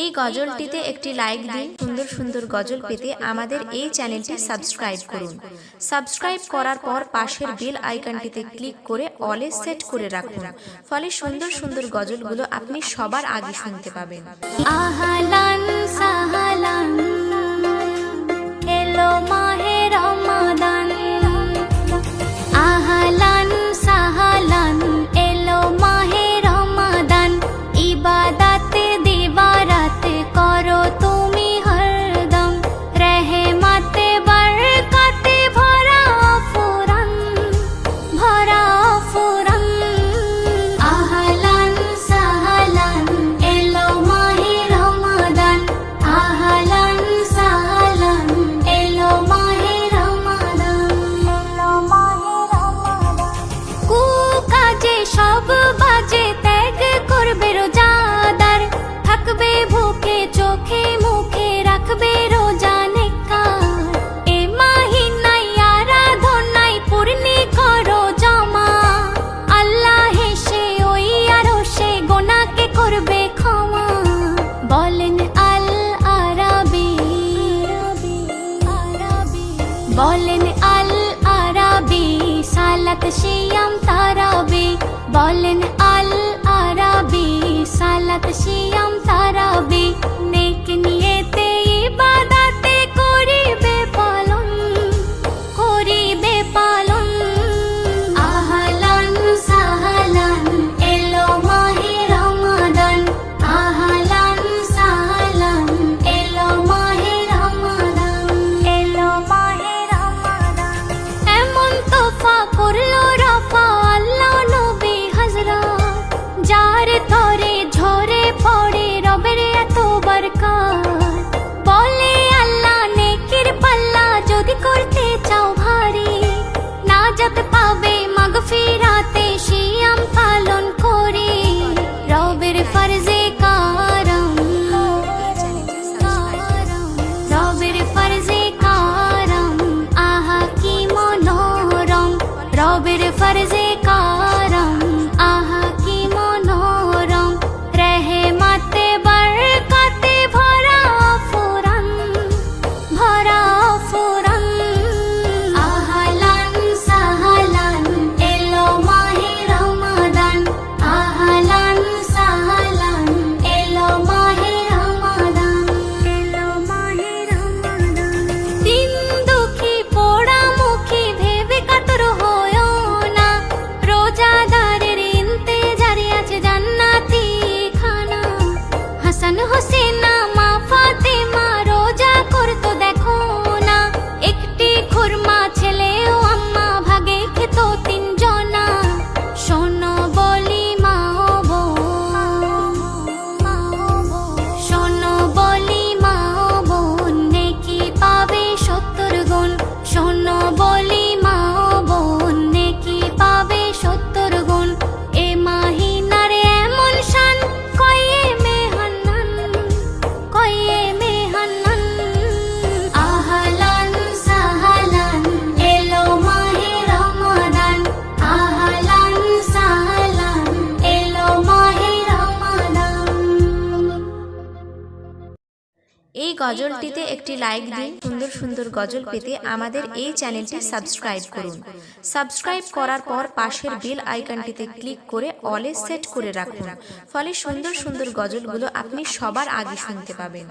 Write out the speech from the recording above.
এই গজলটিতে একটি লাইক দিন। সুন্দর সুন্দর গজল পেতে আমাদের এই চ্যানেলটি সাবস্ক্রাইব করুন। সাবস্ক্রাইব করার পর পাশের বেল আইকনটিতে ক্লিক করে অলে সেট করে রাখুন, ফলে সুন্দর সুন্দর গজলগুলো আপনি সবার আগে শুনতে পাবেন। আহলান সাহলান এলো মাহে রমাদান, আহলান সাহলান এলো মাহে রমাদান। ইবাদতে দিবারাতে করো তুমি হরদম, রহমতে বরকতে ভরা ফুরান, ভরা ফুরান। আহলান সাহলান এলো মাহে রমাদান, আহলান সাহলান এলো মাহে রমাদান, এলো মাহে রমাদান। কুকাজে সব বাজে ত্যাগ করবে রোজাদার, থাকবে ভুকে চোখে মুখে রাখবে রোজা নেককার। এ মাহিনায় আরাধনায় পূর্ণি করো জমা, আল্লাহ হেসে ওই আরশে গোনাকে করবে ক্ষমা। বলেন আল আরাবি, বলেন আল আরাবি সালাত সিয়াম তারাবি, বলেন আল আরাবি সালাত সিয়াম তারাবি। নেক নিয়েতে ইবাদতে করিবে পালন, করিবে পালন। আহলান সাহলান এলো মাহে রমাদান, আহলান সাহলান এলো মাহে রমাদান, এলো মাহে রমাদান। এমন তোফা করলো রফা আল্লাহ নবী হযরত, যার তরে ঝরে পড়ে রবের এত বরকত। বলে আল্লাহ নেকির পাল্লা যদি করতে চাও ভারী, নাজাত পাবে মাগফিরাতে সিয়াম পালন করে। রবের ফরজে কারম, রবের ফরজে কারম আহা কি মনোরম, রবের ফরজে কারম আহা কি মনোরম। রহমতে বরকতে ভরা ফুরান, ভরা ফুরান। আহলান সাহলান এলো মাহে রমাদান, আহলান সাহলান এলো মাহে রমাদান, এলো মাহে রমাদান। দিন দুঃখী পোড়া মুখী ভেবে কাতর হয়ো না, রোজাদারের ইন্তেজারে আছে জান্নাতি খানা। হাসান হোসেনা মা ফাতেমা রোজা করতো দেখো না, একটি খুরমা ছেলে ও আম্মা ভাগে খেত তিনজনা। শোনো বলি মা ও বোন, শোনো বলি মা ও বোন, নেকি পাবে 70 গুণ। শোনো বলি মা ও বোন, নেকি পাবে 70 গুণ। এ মাহিনার এমন শান কয়ে মেহান্নান, কয়ে মেহান্নান। আহলান সাহলান এলো মাহে রমাদান, আহলান সাহলান এলো মাহে রমাদান। এই গজলটিতে একটি লাইক দিন। সুন্দর সুন্দর গজল পেতে আমাদের এই চ্যানেলটি সাবস্ক্রাইব করুন। সাবস্ক্রাইব করার পর পাশের বেল আইকনটিতে ক্লিক করে অলে সেট করে রাখুন, ফলে সুন্দর সুন্দর গজলগুলো আপনি সবার আগে শুনতে পাবেন।